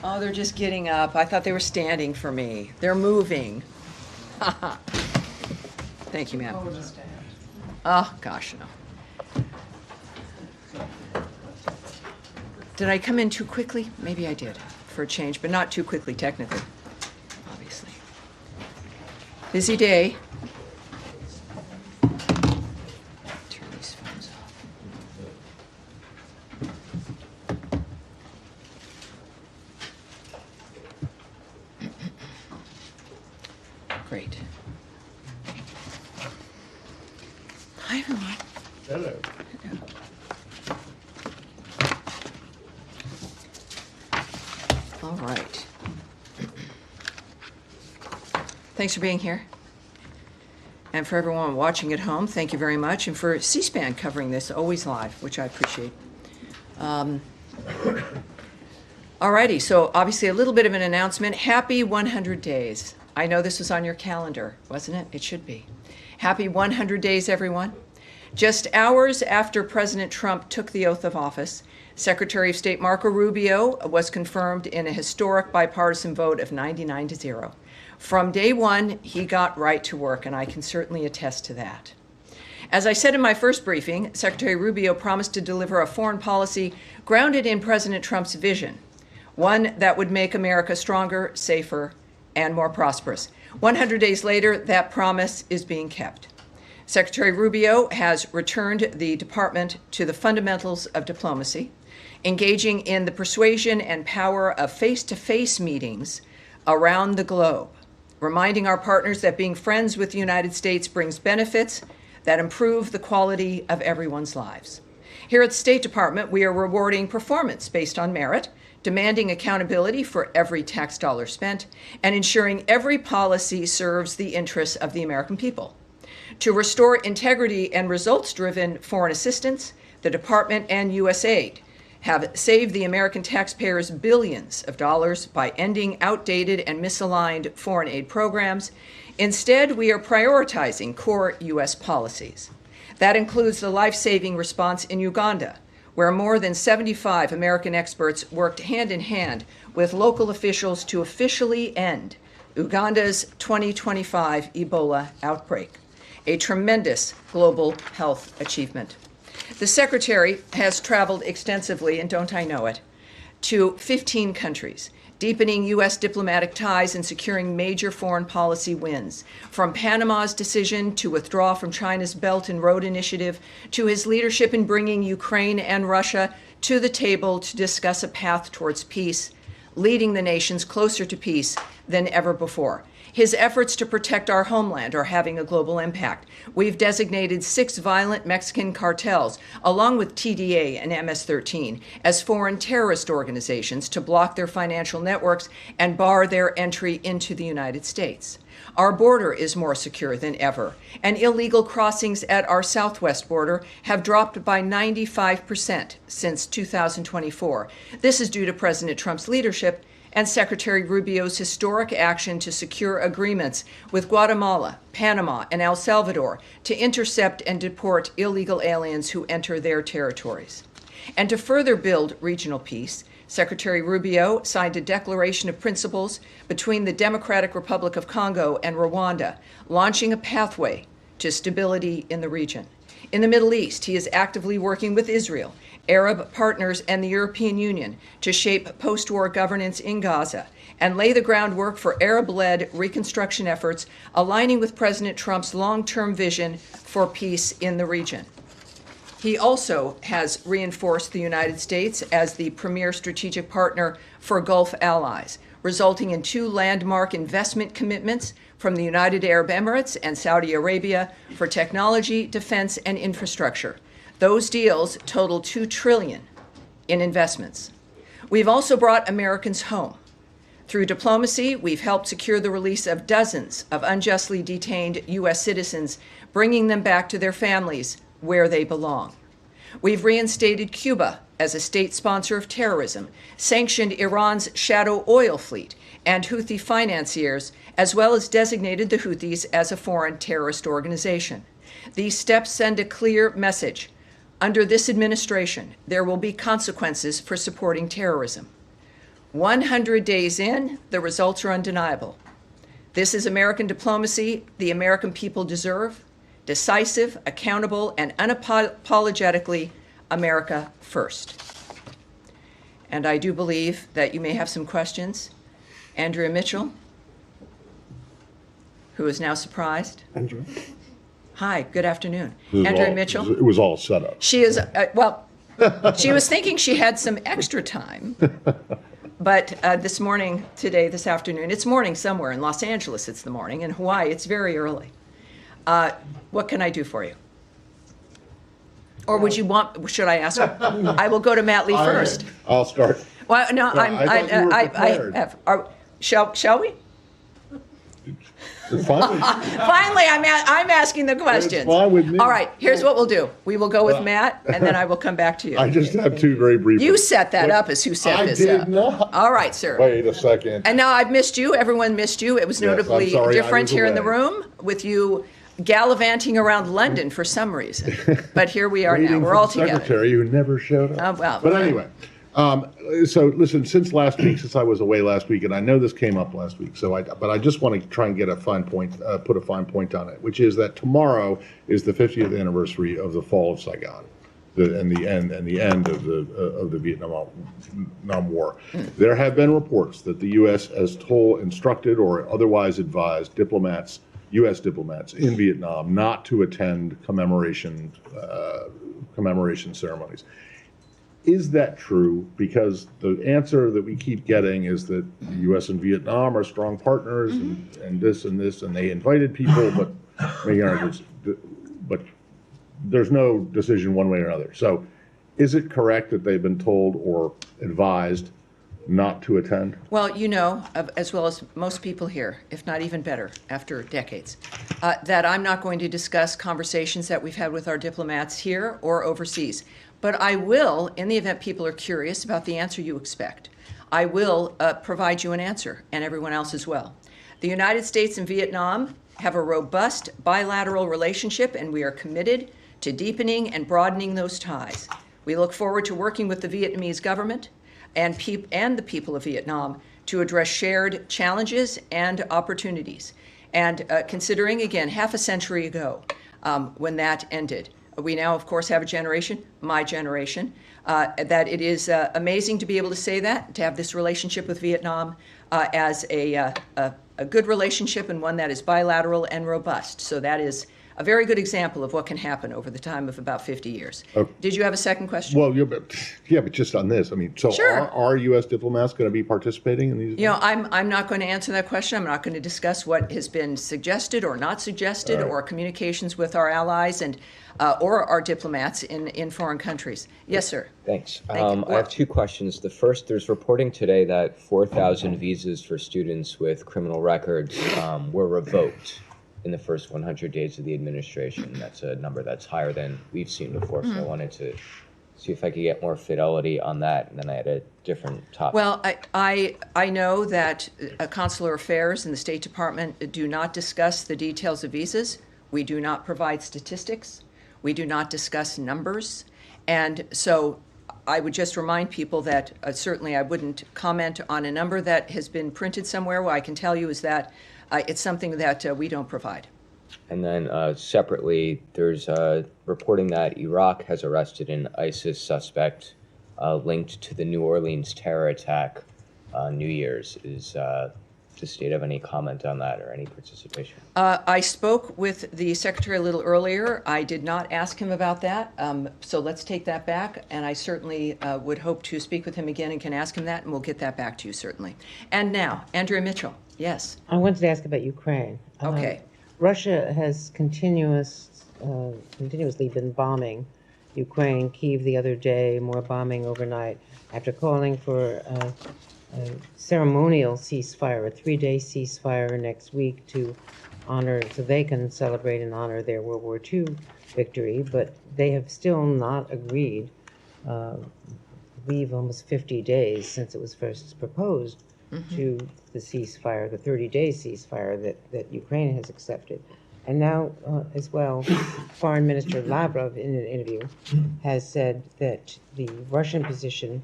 Oh, they're just getting up. I thought they were standing for me. They're moving. Thank you, ma'am. Oh, gosh, no. Did I come in too quickly? Maybe I did, for a change, but not too quickly, technically, obviously. Busy day. Turn these phones off. Great. Hi, everyone. Hello. All right. Thanks for being here. And for everyone watching at home, thank you very much. And for C-SPAN covering this, always live, which I appreciate. Alrighty, so obviously a little bit of an announcement. Happy 100 days. I know this was on your calendar, wasn't it? It should be. Happy 100 days, everyone. Just hours after President Trump took the oath of office, Secretary of State Marco Rubio was confirmed in a historic bipartisan vote of 99-0. From day one, he got right to work, and I can certainly attest to that. As I said in my first briefing, Secretary Rubio promised to deliver a foreign policy grounded in President Trump's vision, one that would make America stronger, safer, and more prosperous. 100 days later, that promise is being kept. Secretary Rubio has returned the department to the fundamentals of diplomacy, engaging in the persuasion and power of face-to-face meetings around the globe, reminding our partners that being friends with the United States brings benefits that improve the quality of everyone's lives. Here at the State Department, we are rewarding performance based on merit, demanding accountability for every tax dollar spent, and ensuring every policy serves the interests of the American people. To restore integrity and results-driven foreign assistance, the Department and USAID have saved the American taxpayers billions of dollars by ending outdated and misaligned foreign aid programs. Instead, we are prioritizing core U.S. policies. That includes the life-saving response in Uganda, where more than 75 American experts worked hand-in-hand with local officials to officially end Uganda's 2025 Ebola outbreak, a tremendous global health achievement. The Secretary has traveled extensively, and don't I know it, to 15 countries, deepening U.S. diplomatic ties and securing major foreign policy wins, from Panama's decision to withdraw from China's Belt and Road Initiative to his leadership in bringing Ukraine and Russia to the table to discuss a path towards peace, leading the nations closer to peace than ever before. His efforts to protect our homeland are having a global impact. We've designated 6 violent Mexican cartels, along with TDA and MS-13, as foreign terrorist organizations to block their financial networks and bar their entry into the United States. Our border is more secure than ever, and illegal crossings at our southwest border have dropped by 95% since 2024. This is due to President Trump's leadership and Secretary Rubio's historic action to secure agreements with Guatemala, Panama, and El Salvador to intercept and deport illegal aliens who enter their territories. And to further build regional peace, Secretary Rubio signed a declaration of principles between the Democratic Republic of Congo and Rwanda, launching a pathway to stability in the region. In the Middle East, he is actively working with Israel, Arab partners, and the European Union to shape post-war governance in Gaza and lay the groundwork for Arab-led reconstruction efforts, aligning with President Trump's long-term vision for peace in the region. He also has reinforced the United States as the premier strategic partner for Gulf allies, resulting in 2 landmark investment commitments from the United Arab Emirates and Saudi Arabia for technology, defense, and infrastructure. Those deals total $2 trillion in investments. We've also brought Americans home. Through diplomacy, we've helped secure the release of dozens of unjustly detained U.S. citizens, bringing them back to their families where they belong. We've reinstated Cuba as a state sponsor of terrorism, sanctioned Iran's shadow oil fleet and Houthi financiers, as well as designated the Houthis as a foreign terrorist organization. These steps send a clear message. Under this administration, there will be consequences for supporting terrorism. 100 days in, the results are undeniable. This is American diplomacy the American people deserve: decisive, accountable, and unapologetically America first. And I do believe that you may have some questions. Andrea Mitchell, who is now surprised. Andrea? Hi, good afternoon. Andrea Mitchell. It was all set up. She is, well, she was thinking she had some extra time. But this morning, this afternoon, it's morning somewhere. In Los Angeles, it's the morning. In Hawaii, it's very early. What can I do for you? Or would you want, should I ask? I will go to Matt Lee first. I'll start. Well, no, shall we? Finally, Finally, I'm asking the questions. It's fine with me. All right, here's what we'll do. We will go with Matt, and then I will come back to you. I just have two very brief. You set that up as who set this up. I did not. All right, sir. Wait a second. And now I've missed you. Everyone missed you. It was Yes, I'm notably sorry, different here in the away. room with you gallivanting around London for some reason. But here we are now. Waiting We're for all the together. Secretary who never showed up. Well. But anyway, so listen, since last week, since I was away last week, and I know this came up last week, but I just want to try and get a fine point, put a fine point on it, which is that tomorrow is the 50th anniversary of the fall of Saigon, and the end of the Vietnam War. There have been reports that the U.S. has instructed or otherwise advised U.S. diplomats in Vietnam not to attend commemoration ceremonies. Is that true? Because the answer that we keep getting is that the U.S. and Vietnam are strong partners, and this, and they invited people, but there's no decision one way or another. So, is it correct that they've been told or advised not to attend? Well, you know, as well as most people here, if not even better, after decades, that I'm not going to discuss conversations that we've had with our diplomats here or overseas. But I will, in the event people are curious about the answer you expect, I will provide you an answer, and everyone else as well. The United States and Vietnam have a robust bilateral relationship, and we are committed to deepening and broadening those ties. We look forward to working with the Vietnamese government and the people of Vietnam to address shared challenges and opportunities. And considering, again, half a century ago, when that ended, we now, of course, have a generation, my generation, that it is amazing to be able to say that, to have this relationship with Vietnam as a good relationship and one that is bilateral and robust. So that is a very good example of what can happen over the time of about 50 years. Okay. Did you have a second question? Well, yeah, but just on this, I mean, so Sure. are U.S. diplomats going to be participating in these? You know, I'm not going to answer that question. I'm not going to discuss what has been suggested or not suggested, All right. or communications with our allies and or our diplomats in foreign countries. Yes, sir. Thanks. Thank you. I have two questions. The first, there's reporting today that 4,000 visas for students with criminal records were revoked in the first 100 days of the administration. That's a number that's higher than we've seen before. So I wanted to see if I could get more fidelity on that. And then I had a different topic. Well, I know that consular affairs and the State Department do not discuss the details of visas. We do not provide statistics. We do not discuss numbers. And so I would just remind people that certainly I wouldn't comment on a number that has been printed somewhere. What I can tell you is that it's something that we don't provide. And then separately, there's reporting that Iraq has arrested an ISIS suspect linked to the New Orleans terror attack on New Year's. Is the state have any comment on that or any participation? I spoke with the secretary a little earlier. I did not ask him about that, so let's take that back. And I certainly would hope to speak with him again and can ask him that, and we'll get that back to you certainly. And now, Andrea Mitchell. Yes. I wanted to ask about Ukraine. Okay. Russia has continuously been bombing Ukraine. Kyiv the other day, more bombing overnight. After calling for a ceremonial ceasefire, a 3-day ceasefire next week to honor, so they can celebrate and honor their World War II victory, but they have still not agreed. I believe almost 50 days since it was first proposed to the ceasefire, the 30-day ceasefire that Ukraine has accepted. And now, as well, Foreign Minister Lavrov, in an interview, has said that the Russian position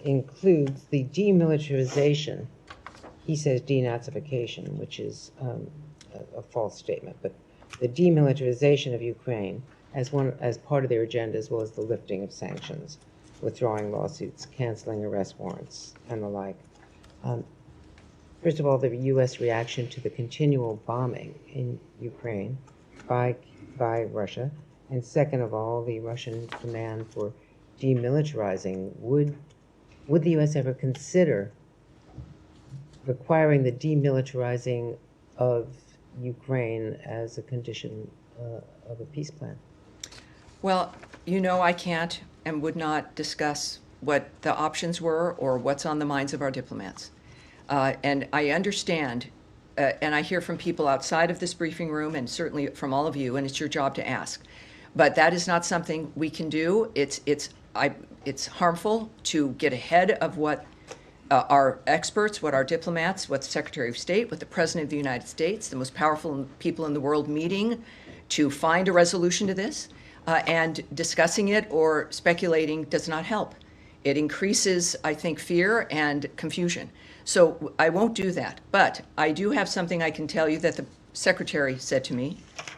includes the demilitarization. He says denazification, which is a false statement, but the demilitarization of Ukraine as part of their agenda, as well as the lifting of sanctions, withdrawing lawsuits, canceling arrest warrants, and the like. First of all, the U.S. reaction to the continual bombing in Ukraine by Russia, and second of all, the Russian demand for demilitarizing. Would the U.S. ever consider requiring the demilitarizing of Ukraine as a condition of a peace plan? Well, I can't and would not discuss what the options were or what's on the minds of our diplomats. And I understand, and I hear from people outside of this briefing room and certainly from all of you, and it's your job to ask. But that is not something we can do. It's harmful to get ahead of what our experts, what our diplomats, what the Secretary of State, what the President of the United States, the most powerful people in the world meeting to find a resolution to this. And discussing it or speculating does not help. It increases, I think, fear and confusion. So I won't do that. But I do have something I can tell you that the Secretary said to me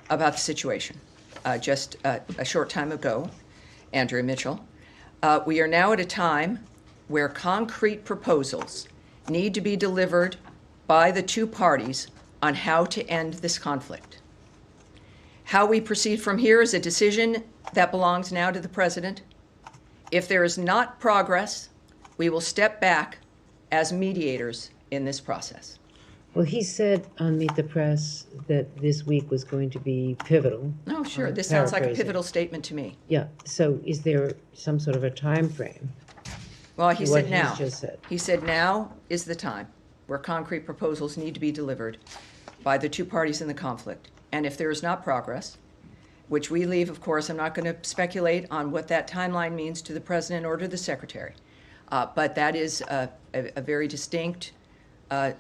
about the situation just a short time ago, Andrea Mitchell. We are now at a time where concrete proposals need to be delivered by the two parties on how to end this conflict. How we proceed from here is a decision that belongs now to the President. If there is not progress, we will step back as mediators in this process. Well, he said on Meet the Press that this week was going to be pivotal. Oh, sure. This sounds like a Paraphrasing. pivotal statement to me. Yeah, so is there some sort of a time frame? Well, he to what said now. he's just said? He said now is the time where concrete proposals need to be delivered by the two parties in the conflict. And if there is not progress, which we leave, of course, I'm not going to speculate on what that timeline means to the President or to the Secretary. But that is a very distinct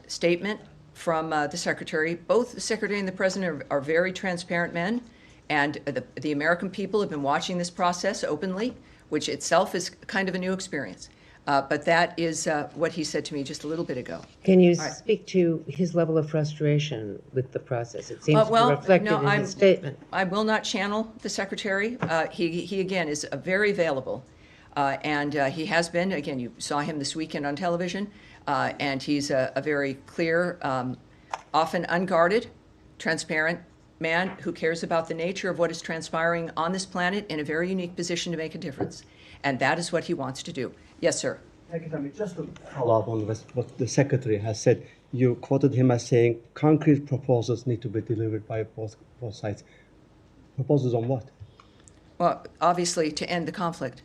statement from the Secretary. Both the Secretary and the President are very transparent men, and the American people have been watching this process openly, which itself is kind of a new experience. But that is what he said to me just a little bit ago. Can you right. speak to his level of frustration with the process? It seems to be reflected no, in his statement. I will not channel the Secretary. He again, is very available. And he has been, again, you saw him this weekend on television, and he's a very clear, often unguarded, transparent man who cares about the nature of what is transpiring on this planet in a very unique position to make a difference. And that is what he wants to do. Yes, sir. Thank you, Tammy. Just to follow up on what the Secretary has said, you quoted him as saying concrete proposals need to be delivered by both sides. Proposals on what? Well, obviously, to end the conflict.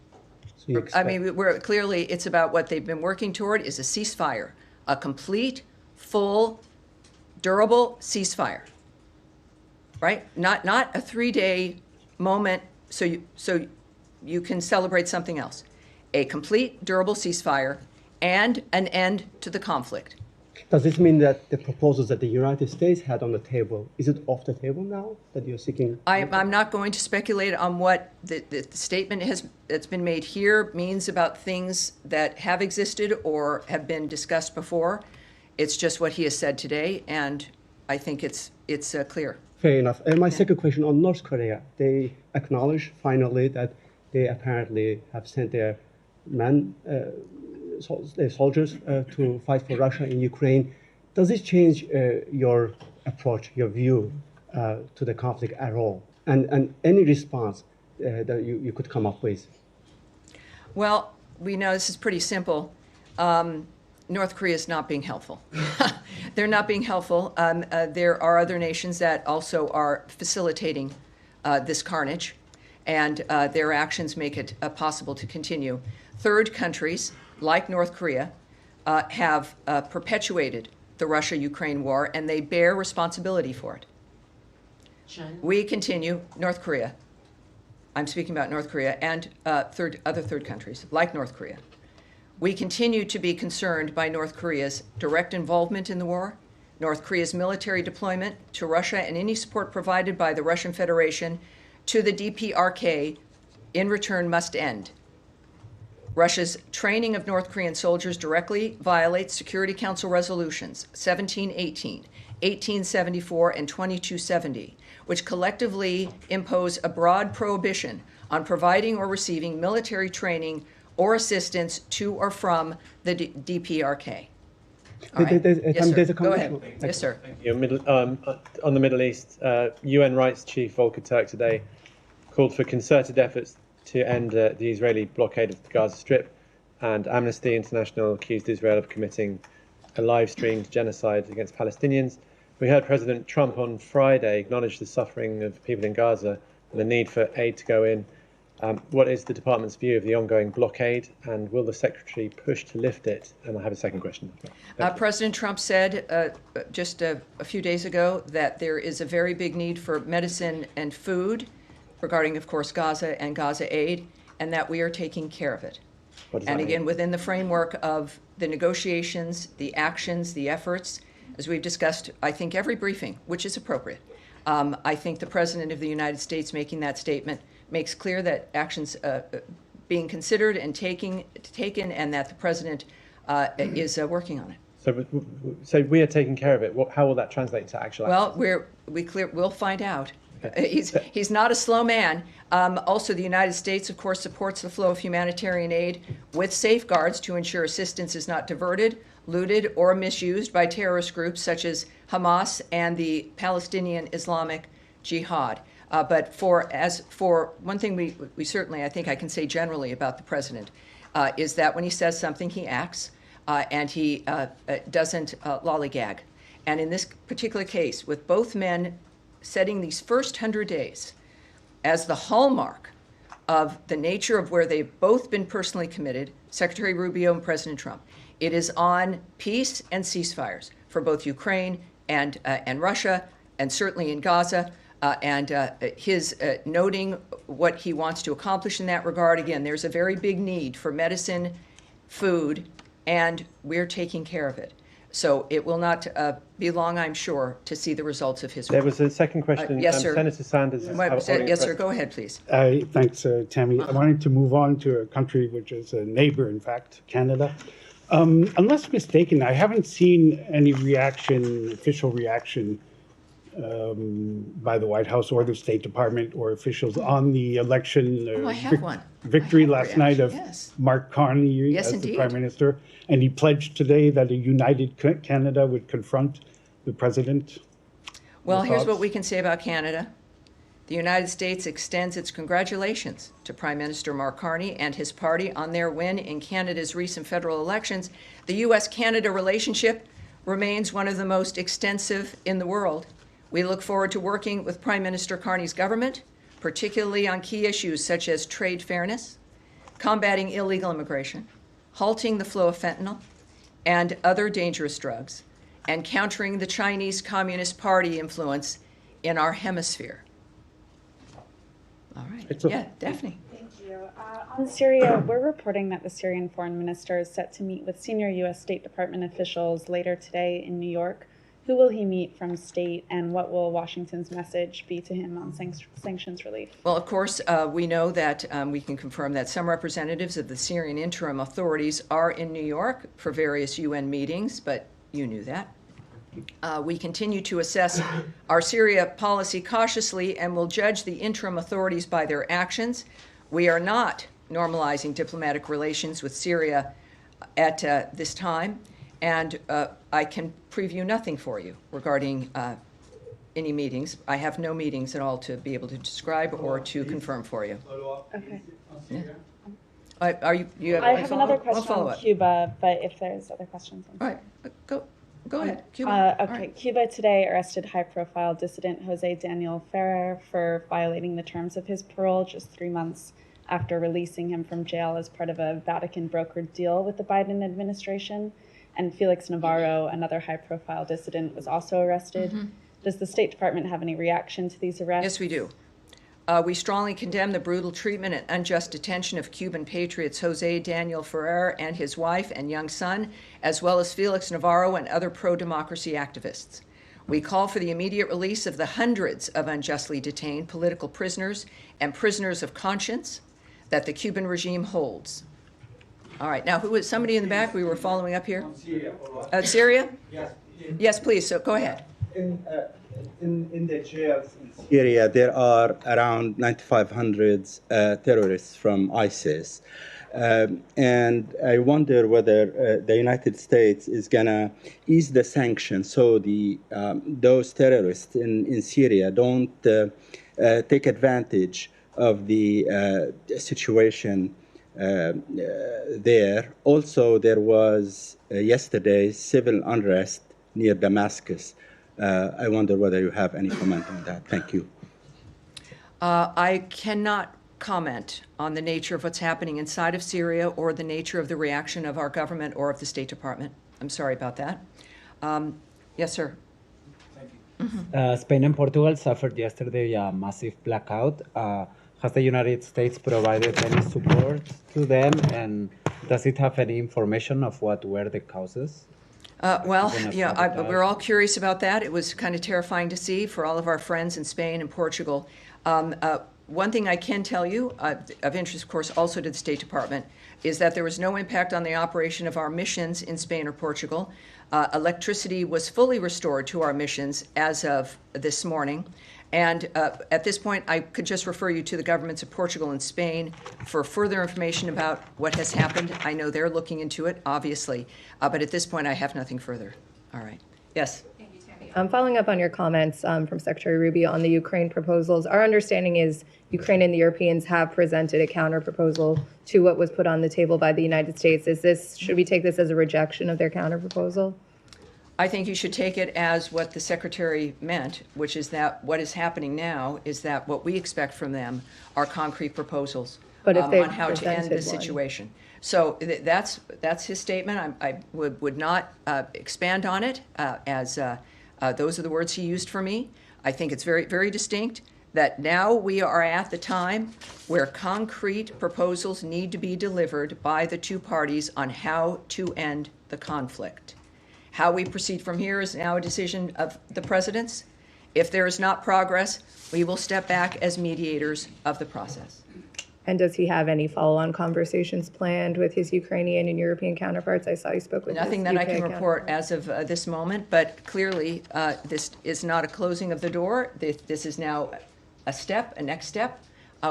So you I expect- mean, clearly, it's about what they've been working toward is a ceasefire, a complete, full, durable ceasefire, right? Not a 3-day moment so you can celebrate something else. A complete, durable ceasefire and an end to the conflict. Does this mean that the proposals that the United States had on the table, is it off the table now that you're seeking? I'm not going to speculate on what the statement that's been made here means about things that have existed or have been discussed before. It's just what he has said today, and I think it's clear. Fair enough. And my second question on North Korea, they acknowledge finally that they apparently have sent their soldiers to fight for Russia in Ukraine. Does this change your approach, your view to the conflict at all? And any response that you could come up with? Well, we know this is pretty simple. North Korea is not being helpful. They're not being helpful. There are other nations that also are facilitating this carnage, and their actions make it possible to continue. Third countries, like North Korea, have perpetuated the Russia-Ukraine war, and they bear responsibility for it. China? We continue, North Korea, I'm speaking about North Korea, and other third countries, like North Korea. We continue to be concerned by North Korea's direct involvement in the war, North Korea's military deployment to Russia, and any support provided by the Russian Federation to the DPRK in return must end. Russia's training of North Korean soldiers directly violates Security Council resolutions 1718, 1874, and 2270, which collectively impose a broad prohibition on providing or receiving military training or assistance to or from the DPRK. All right. Yes, sir. There's a Go ahead. comment. Yes, sir. On the Middle East, UN Rights Chief Volker Turk today called for concerted efforts to end the Israeli blockade of the Gaza Strip, and Amnesty International accused Israel of committing a live-streamed genocide against Palestinians. We heard President Trump on Friday acknowledge the suffering of people in Gaza and the need for aid to go in. What is the department's view of the ongoing blockade, and will the Secretary push to lift it? And I have a second question. President Trump said just a few days ago that there is a very big need for medicine and food regarding, of course, Gaza and Gaza aid, and that we are taking care of it. And again, within the framework of the negotiations, the actions, the efforts, as we've discussed, I think every briefing, which is appropriate. I think the President of the United States making that statement makes clear that actions being considered and taken, and that the President is working on it. So we are taking care of it. How will that translate to actual action? Well, we'll find out. He's not a slow man. Also, the United States, of course, supports the flow of humanitarian aid with safeguards to ensure assistance is not diverted, looted, or misused by terrorist groups such as Hamas and the Palestinian Islamic Jihad. But for one thing, we certainly, I think I can say generally about the president, is that when he says something, he acts, and he doesn't lollygag. And in this particular case, with both men setting these first 100 days as the hallmark of the nature of where they've both been personally committed, Secretary Rubio and President Trump, it is on peace and ceasefires for both Ukraine and Russia, and certainly in Gaza. And his noting what he wants to accomplish in that regard. Again, there's a very big need for medicine, food, and we're taking care of it. So it will not be long, I'm sure, to see the results of his work. There was a second question. Yes, sir. Senator Sanders. Yes, sir. Go ahead, please. Thanks, Tammy. I wanted to move on to a country which is a neighbor, in fact, Canada. Unless mistaken, I haven't seen any official reaction by the White House or the State Department or officials on the election I have one. victory I have a last night of reaction, yes. Mark Carney Yes, as indeed. the Prime Minister. And he pledged today that a united Canada would confront the President. Well, here's thoughts? what we can say about Canada. The United States extends its congratulations to Prime Minister Mark Carney and his party on their win in Canada's recent federal elections. The U.S.-Canada relationship remains one of the most extensive in the world. We look forward to working with Prime Minister Carney's government, particularly on key issues such as trade fairness, combating illegal immigration, halting the flow of fentanyl and other dangerous drugs, and countering the Chinese Communist Party influence in our hemisphere. All right. Yeah, Daphne. Thank you. On Syria, we're reporting that the Syrian foreign minister is set to meet with senior U.S. State Department officials later today in New York. Who will he meet from state, and what will Washington's message be to him on sanctions relief? Well, of course, we know that we can confirm that some representatives of the Syrian interim authorities are in New York for various UN meetings, but you knew that. We continue to assess our Syria policy cautiously and will judge the interim authorities by their actions. We are not normalizing diplomatic relations with Syria at this time, and I can preview nothing for you regarding any meetings. I have no meetings at all to be able to describe or to confirm for you. Okay. Are you have I a have follow-up? another I'll question follow on up. Cuba, but if there's other questions. All right, go ahead. Cuba. All Okay. right. Cuba today arrested high-profile dissident Jose Daniel Ferrer for violating the terms of his parole just 3 months after releasing him from jail as part of a Vatican-brokered deal with the Biden administration. And Felix Navarro, another high-profile dissident, was also arrested. Does the State Department have any reaction to these arrests? Yes, we do. We strongly condemn the brutal treatment and unjust detention of Cuban patriots Jose Daniel Ferrer and his wife and young son, as well as Felix Navarro and other pro-democracy activists. We call for the immediate release of the hundreds of unjustly detained political prisoners and prisoners of conscience that the Cuban regime holds. All right. Now, who was somebody in the back? We were following up here. Syria? Yes, please. So go ahead. In the jails in Syria, there are around 9,500 terrorists from ISIS. And I wonder whether the United States is going to ease the sanctions so those terrorists in Syria don't take advantage of the situation there. Also, there was yesterday civil unrest near Damascus. I wonder whether you have any comment on that. Thank you. I cannot comment on the nature of what's happening inside of Syria or the nature of the reaction of our government or of the State Department. I'm sorry about that. Yes, sir. Spain and Portugal suffered yesterday a massive blackout. Has the United States provided any support to them, and does it have any information of what were the causes? We're all curious about that. It was kind of terrifying to see for all of our friends in Spain and Portugal. One thing I can tell you, of interest, of course, also to the State Department, is that there was no impact on the operation of our missions in Spain or Portugal. Electricity was fully restored to our missions as of this morning. And at this point, I could just refer you to the governments of Portugal and Spain for further information about what has happened. I know they're looking into it, obviously, but at this point, I have nothing further. All right. Yes. Following up on your comments from Secretary Rubio on the Ukraine proposals, our understanding is Ukraine and the Europeans have presented a counter proposal to what was put on the table by the United States. Should we take this as a rejection of their counter proposal? I think you should take it as what the Secretary meant, which is that what is happening now is that what we expect from them are concrete proposos on how to end the situation. So that's his statement. I would not expand on it as those are the words he used for me. I think it's very, very distinct that now we are at the time where concrete proposals need to be delivered by the two parties on how to end the conflict. How we proceed from here is now a decision of the president's. If there is not progress, we will step back as mediators of the process. And does he have any follow-on conversations planned with his Ukrainian and European counterparts? I saw he spoke with Nothing that I can report as of this moment, but clearly this is not a closing of the door. This is now a next step,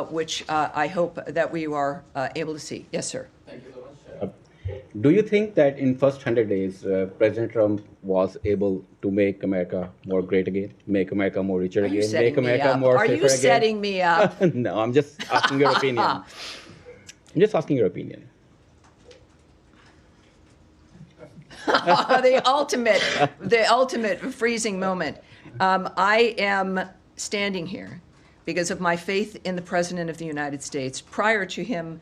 which I hope that we are able to see. Yes, sir. Thank you so much. Do you think that in first 100 days, President Trump was able to make America more great again, make America more richer again, make America more safer again? Are you setting me up? No, I'm just asking your opinion. I'm just asking your opinion. The ultimate freezing moment. I am standing here because of my faith in the President of the United States prior to him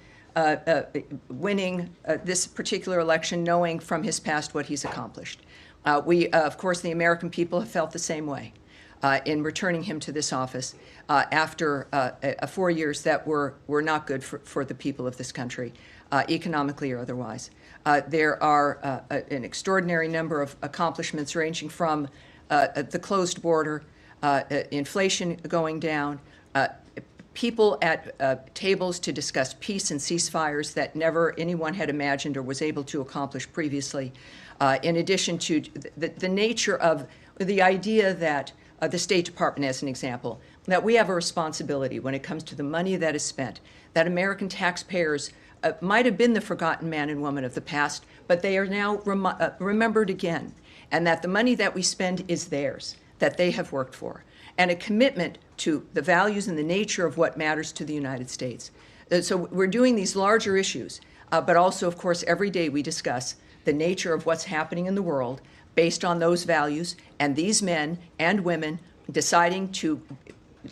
winning this particular election, knowing from his past what he's accomplished. Of course, the American people have felt the same way in returning him to this office after 4 years that were not good for the people of this country, economically or otherwise. There are an extraordinary number of accomplishments ranging from the closed border, inflation going down, people at tables to discuss peace and ceasefires that never anyone had imagined or was able to accomplish previously, in addition to the nature of the idea that the State Department, as an example, that we have a responsibility when it comes to the money that is spent, that American taxpayers might have been the forgotten man and woman of the past, but they are now remembered again, and that the money that we spend is theirs, that they have worked for, and a commitment to the values and the nature of what matters to the United States. So we're doing these larger issues, but also, of course, every day we discuss the nature of what's happening in the world based on those values, and these men and women deciding to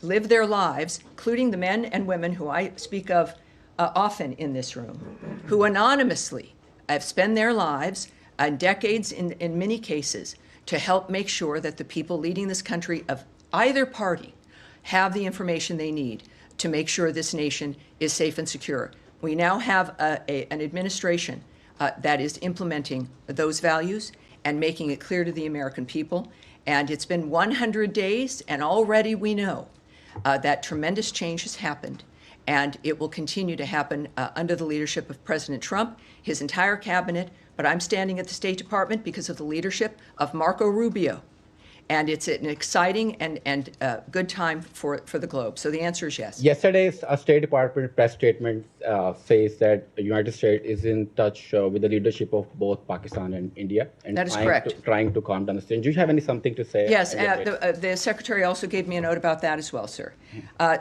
live their lives, including the men and women who I speak of often in this room, who anonymously have spent their lives, decades in many cases, to help make sure that the people leading this country of either party have the information they need to make sure this nation is safe and secure. We now have an administration that is implementing those values and making it clear to the American people. And it's been 100 days, and already we know that tremendous change has happened. and it will continue to happen under the leadership of President Trump, his entire cabinet, but I'm standing at the State Department because of the leadership of Marco Rubio. And it's an exciting and good time for the globe. So the answer is yes. Yesterday's State Department press statement says that the United States is in touch with the leadership of both Pakistan and India, and That is correct. Trying to calm down the situation. Do you have something to say? Yes, the Secretary also gave me a note about that as well, sir.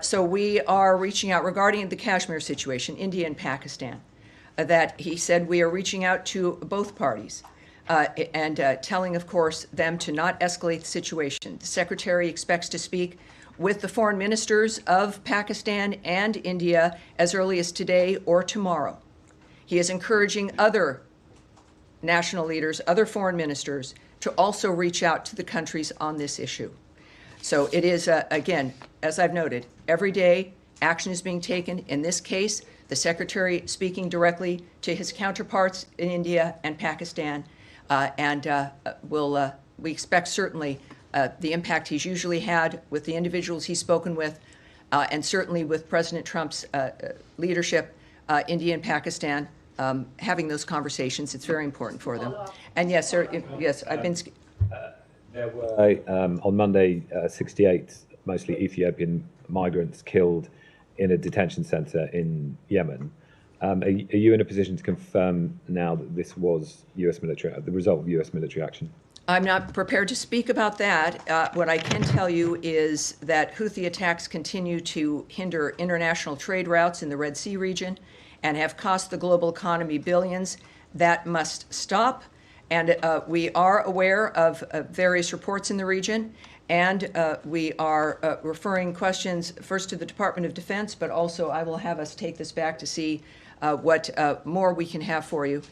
So we are reaching out regarding the Kashmir situation, India and Pakistan, that he said we are reaching out to both parties. And telling, of course, them to not escalate the situation. The Secretary expects to speak with the foreign ministers of Pakistan and India as early as today or tomorrow. He is encouraging other national leaders, other foreign ministers, to also reach out to the countries on this issue. So it is, again, as I've noted, every day action is being taken. In this case, the Secretary speaking directly to his counterparts in India and Pakistan. We expect certainly the impact he's usually had with the individuals he's spoken with, and certainly with President Trump's leadership, India and Pakistan, having those conversations. It's very important for them. And yes, sir, yes, I've been... There were, on Monday, 68 mostly Ethiopian migrants killed in a detention center in Yemen. Are you in a position to confirm now that this was the result of U.S. military action? I'm not prepared to speak about that. What I can tell you is that Houthi attacks continue to hinder international trade routes in the Red Sea region and have cost the global economy billions. That must stop. And we are aware of various reports in the region, and we are referring questions first to the Department of Defense, but also I will have us take this back to see what more we can have for you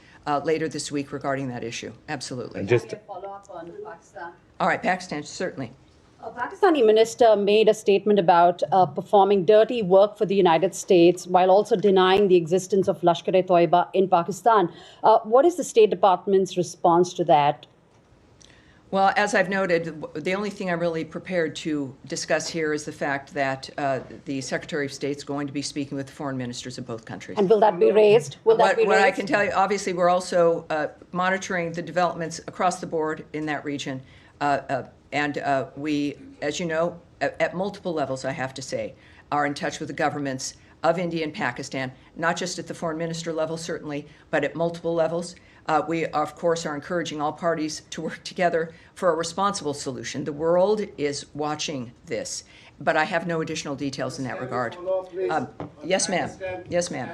later this week regarding that issue. Absolutely. And just follow up on Pakistan. All right, Pakistan, certainly. A Pakistani minister made a statement about performing dirty work for the United States while also denying the existence of Lashkar-e-Toiba in Pakistan. What is the State Department's response to that? Well, as I've noted, the only thing I'm really prepared to discuss here is the fact that the Secretary of State is going to be speaking with the foreign ministers of both countries. And will that be raised? What I can tell you, obviously, we're also monitoring the developments across the board in that region. We, as you know, at multiple levels, I have to say, are in touch with the governments of India and Pakistan, not just at the foreign minister level, certainly, but at multiple levels. We, of course, are encouraging all parties to work together for a responsible solution. The world is watching this, but I have no additional details in that regard. Yes, ma'am. Yes, ma'am.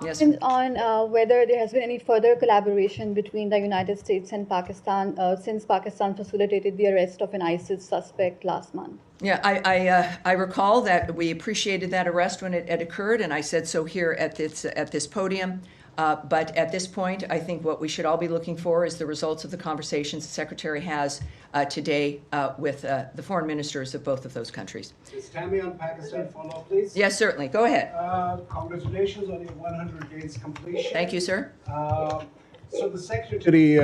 Yes. On whether there has been any further collaboration between the United States and Pakistan since Pakistan facilitated the arrest of an ISIS suspect last month. Yeah, I recall that we appreciated that arrest when it occurred, and I said so here at this podium. But at this point, I think what we should all be looking for is the results of the conversations the Secretary has today with the foreign ministers of both of those countries. Is Tammy on Pakistan follow-up, please? Yes, certainly. Go ahead. Congratulations on your 100 days completion. Thank you, sir. So the Secretary,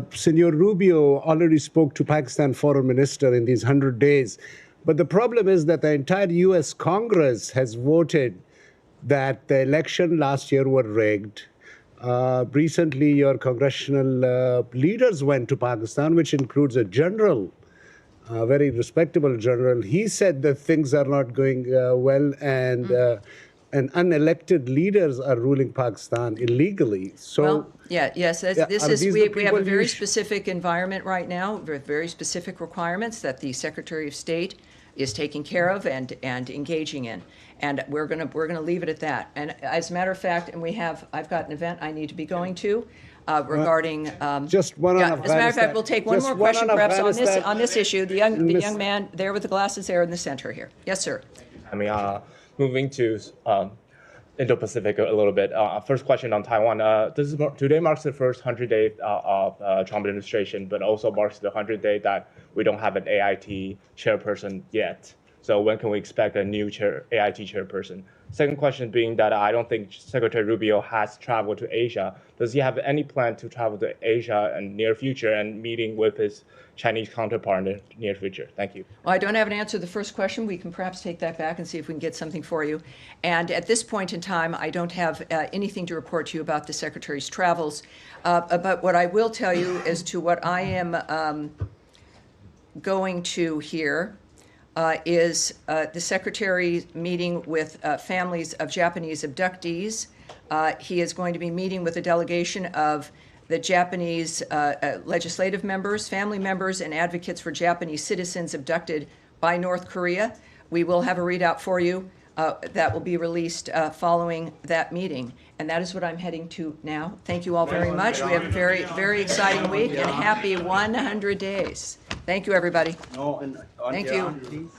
Senor Rubio, already spoke to Pakistan foreign minister in these 100 days. But the problem is that the entire U.S. Congress has voted that the election last year were rigged. Recently, your congressional leaders went to Pakistan, which includes a general, a very respectable general. He said that things are not going well, and unelected leaders are ruling Pakistan illegally. So, well, yes. We have a very specific environment right now, with very specific requirements that the Secretary of State is taking care of and engaging in. And we're gonna leave it at that. And as a matter of fact, I've got an event I need to be going to regarding. Just one on Afghanistan. As a matter of fact, we'll take one more question perhaps on this issue. The young man there with the glasses there in the center here. Yes, sir. I mean, moving to Indo-Pacific a little bit. First question on Taiwan. Today marks the first 100 days of Trump administration, but also marks the 100th day that we don't have an AIT chairperson yet. So when can we expect a new AIT chairperson? Second question being that I don't think Secretary Rubio has traveled to Asia. Does he have any plan to travel to Asia in near future and meeting with his Chinese counterpart in the near future? Thank you. Well, I don't have an answer to the first question. We can perhaps take that back and see if we can get something for you. And at this point in time, I don't have anything to report to you about the Secretary's travels. But what I will tell you as to what I am going to here is the Secretary meeting with families of Japanese abductees. He is going to be meeting with a delegation of the Japanese legislative members, family members, and advocates for Japanese citizens abducted by North Korea. We will have a readout for you that will be released following that meeting. And that is what I'm heading to now. Thank you all very much. We have a very, very exciting week, and happy 100 days. Thank you, everybody. Thank you.